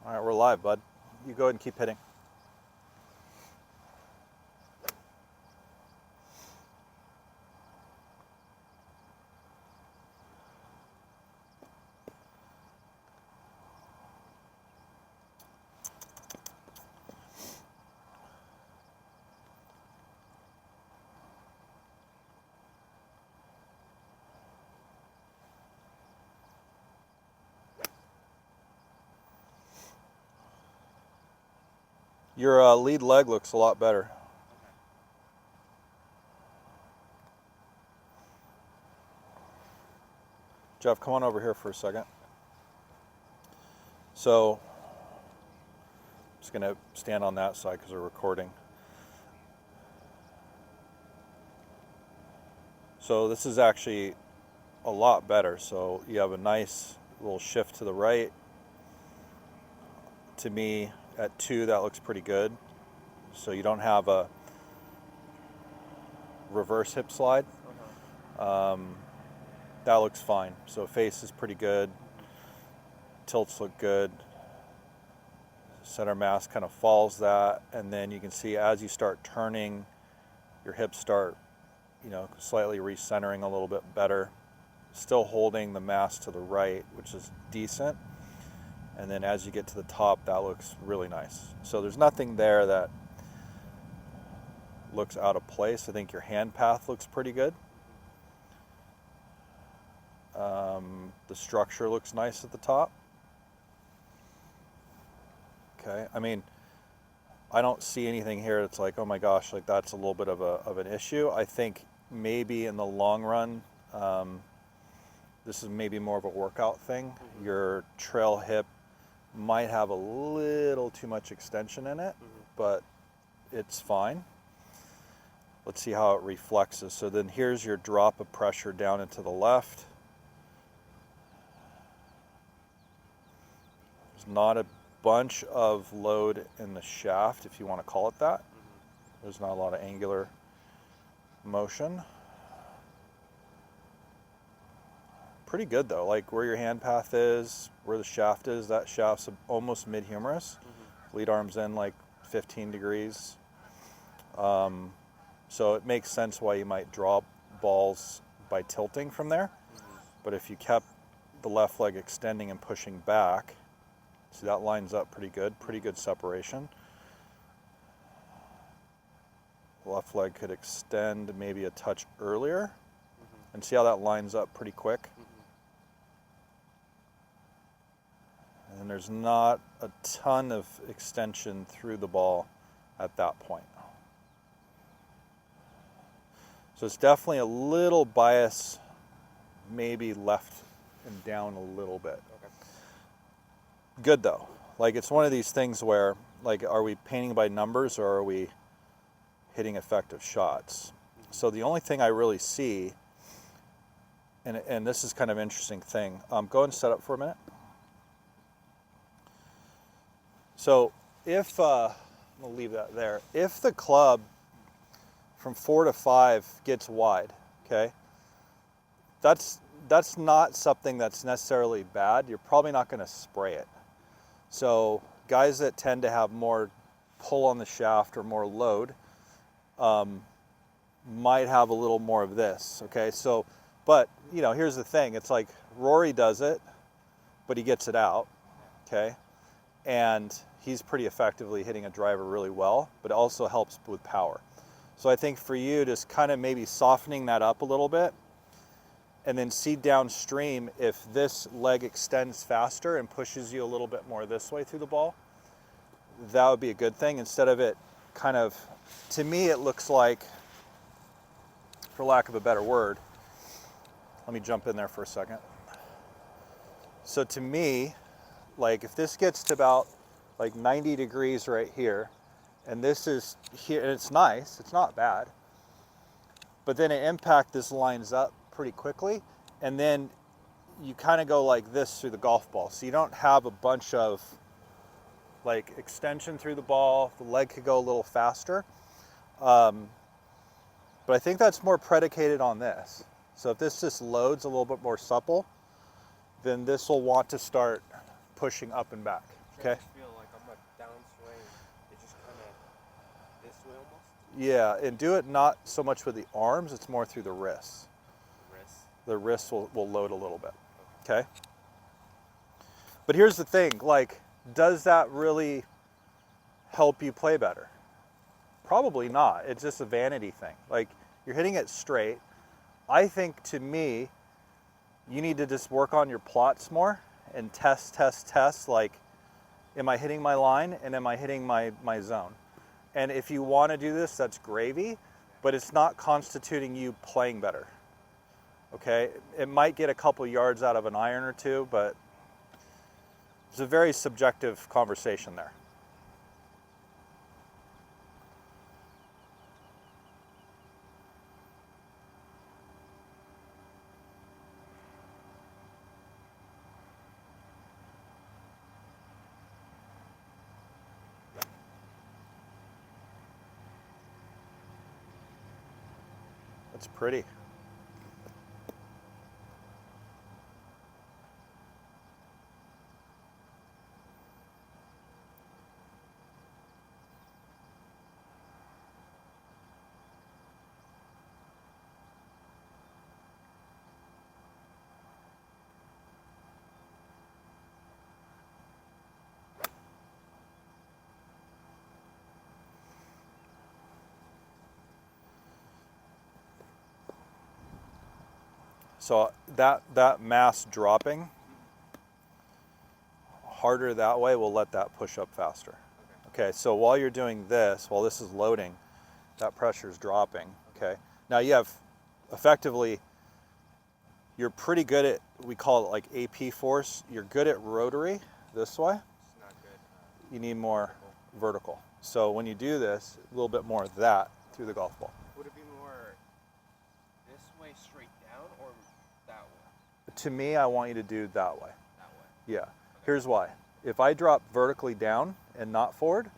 All right, we're live, bud. You go ahead and keep hitting. Your lead leg looks a lot better. Jeff, come on over here for a second. So, I'm just gonna stand on that side because we're recording. So this is actually a lot better. So you have a nice little shift to the right. To me, at 2, that looks pretty good. So you don't have a reverse hip slide. That looks fine. So face is pretty good. Tilts look good. Center mass kind of follows that. And then you can see as you start turning, your hips start, slightly recentering a little bit better. Still holding the mass to the right, which is decent. And then as you get to the top, that looks really nice. So there's nothing there that looks out of place. I think your hand path looks pretty good. The structure looks nice at the top. Okay, I mean, I don't see anything here that's like, oh my gosh, like that's a little bit of an issue. I think maybe in the long run, this is maybe more of a workout thing. Your trail hip might have a little too much extension in it, but it's fine. Let's see how it reflexes. So then here's your drop of pressure down into the left. There's not a bunch of load in the shaft, if you want to call it that. There's not a lot of angular motion. Pretty good though, like where your hand path is, where the shaft is, that shaft's almost mid-humerus. Lead arm's in like 15 degrees. So it makes sense why you might drop balls by tilting from there. But if you kept the left leg extending and pushing back, see that lines up pretty good separation. The left leg could extend maybe a touch earlier. And see how that lines up pretty quick. And there's not a ton of extension through the ball at that point. So it's definitely a little bias, maybe left and down a little bit. Okay. Good though. Like it's one of these things where, like, are we painting by numbers or are we hitting effective shots? So the only thing I really see, and this is kind of an interesting thing. Go ahead and set up for a minute. So if, we'll leave that there. If the club from 4 to 5 gets wide, okay, that's not something that's necessarily bad. You're probably not going to spray it. So guys that tend to have more pull on the shaft or more load might have a little more of this, okay? So, but, here's the thing. It's like Rory does it, but he gets it out, okay? And he's pretty effectively hitting a driver really well, but it also helps with power. So I think for you, just kind of maybe softening that up a little bit and then see downstream if this leg extends faster and pushes you a little bit more this way through the ball, that would be a good thing. Instead of it kind of, to me, it looks like, for lack of a better word, let me jump in there for a second. So to me, like if this gets to about like 90 degrees right here, and this is here, and it's nice, it's not bad, but then at impact, this lines up pretty quickly, and then you kind of go like this through the golf ball. So you don't have a bunch of like extension through the ball. The leg could go a little faster. But I think that's more predicated on this. So if this just loads a little bit more supple, then this will want to start pushing up and back. Okay. I just feel like I'm a downswing. It's just kind of this way almost. Yeah, and do it not so much with the arms, it's more through the wrists. The wrist. The wrists will load a little bit, Okay. okay? But here's the thing, like, does that really help you play better? Probably not. It's just a vanity thing. Like, you're hitting it straight. I think, to me, you need to just work on your plots more and test, like, am I hitting my line and am I hitting my zone? And if you want to do this, that's gravy, but it's not constituting you playing better. Okay? It might get a couple yards out of an iron or two, but it's a very subjective conversation there. That's pretty. So that mass dropping harder that way will let that push up faster. Okay, so while you're doing this, while this is loading, that pressure is dropping. Okay, now you have effectively, you're pretty good at, we call it like AP force. You're good at rotary this way. It's not good. You need more vertical. So when you do this, a little bit more of that through the golf ball. Would it be more this way straight down or that way? To me, I want you to do that way. That way. Yeah. Okay. Here's why. If I drop vertically down and not forward,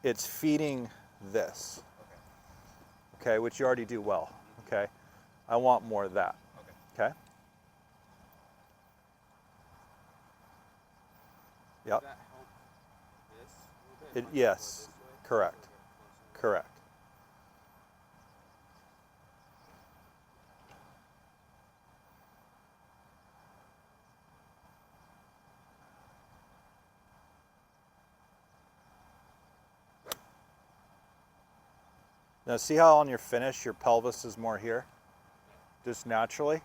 it's feeding this. Okay, which you already do well. Okay. I want more of that. Okay. Yep. Does that help this a little bit? Yes. Correct. Correct. Now see how on your finish your pelvis is more here? Just naturally?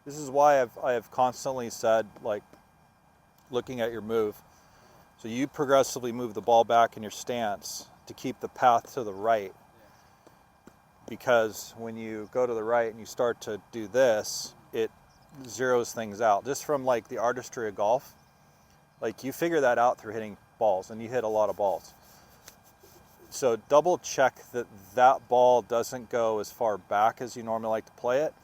This is why I have constantly said, like, looking at your move, so you progressively move the ball back in your stance to keep the path to the right. Because when you go to the right and you start to do this, it zeroes things out. Just from like the artistry of golf, like you figure that out through hitting balls, and you hit a lot of balls. So double check that that ball doesn't go as far back as you normally like to play it,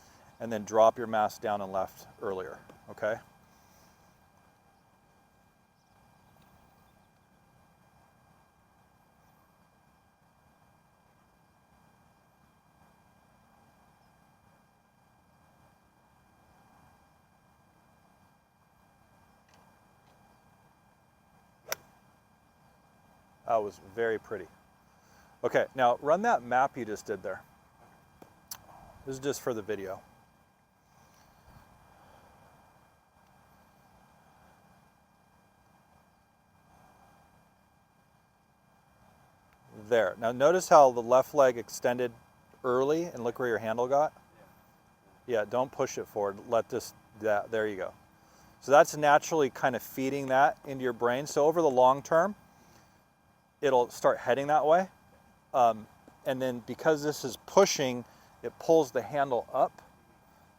and then drop your mass down and left earlier, okay? That was very pretty. Okay, now run that map you just did there. This is just for the video. There. Now notice how the left leg extended early, and look where your handle got? Yeah, don't push it forward. Let this, there you go. So that's naturally kind of feeding that into your brain. So over the long term, it'll start heading that way. And then because this is pushing, it pulls the handle up,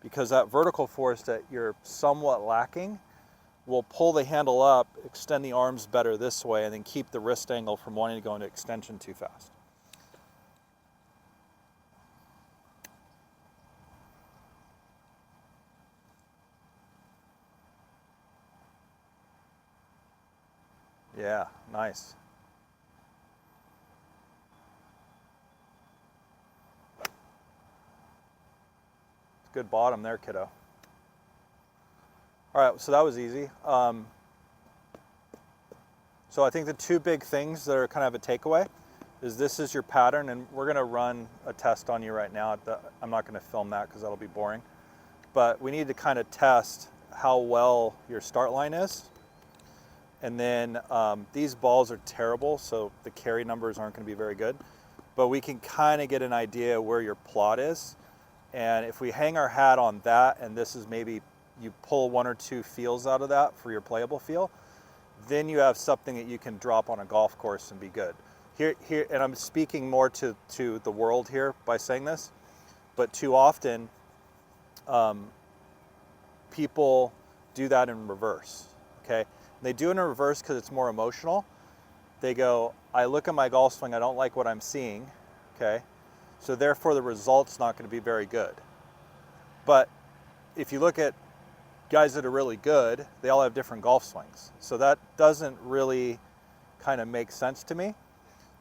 because that vertical force that you're somewhat lacking we'll pull the handle up, extend the arms better this way, and then keep the wrist angle from wanting to go into extension too fast. Yeah, nice. Good bottom there, kiddo. All right, so that was easy. So I think the two big things that are kind of a takeaway is this is your pattern, and we're gonna run a test on you right now. I'm not gonna film that because that'll be boring. But we need to kind of test how well your start line is. And then these balls are terrible, so the carry numbers aren't gonna be very good. But we can kind of get an idea where your plot is. And if we hang our hat on that, and this is maybe you pull one or two feels out of that for your playable feel, then you have something that you can drop on a golf course and be good. Here, and I'm speaking more to the world here by saying this, but too often people do that in reverse, okay? They do it in reverse because it's more emotional. They go, I look at my golf swing, I don't like what I'm seeing, okay? So therefore the result's not gonna be very good. But if you look at guys that are really good, they all have different golf swings. So that doesn't really kind of make sense to me.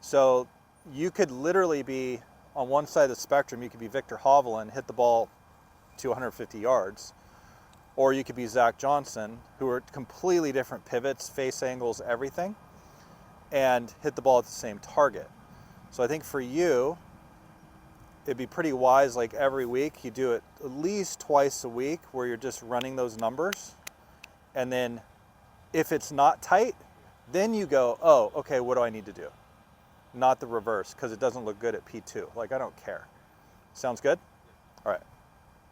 So you could literally be on one side of the spectrum, you could be Victor Hovland, hit the ball to 150 yards, or you could be Zach Johnson, who are completely different pivots, face angles, everything, and hit the ball at the same target. So I think for you, it'd be pretty wise, like every week, you do it at least twice a week where you're just running those numbers. And then if it's not tight, then you go, oh, okay, what do I need to do? Not the reverse, because it doesn't look good at P2. Like, I don't care. Sounds good? All right.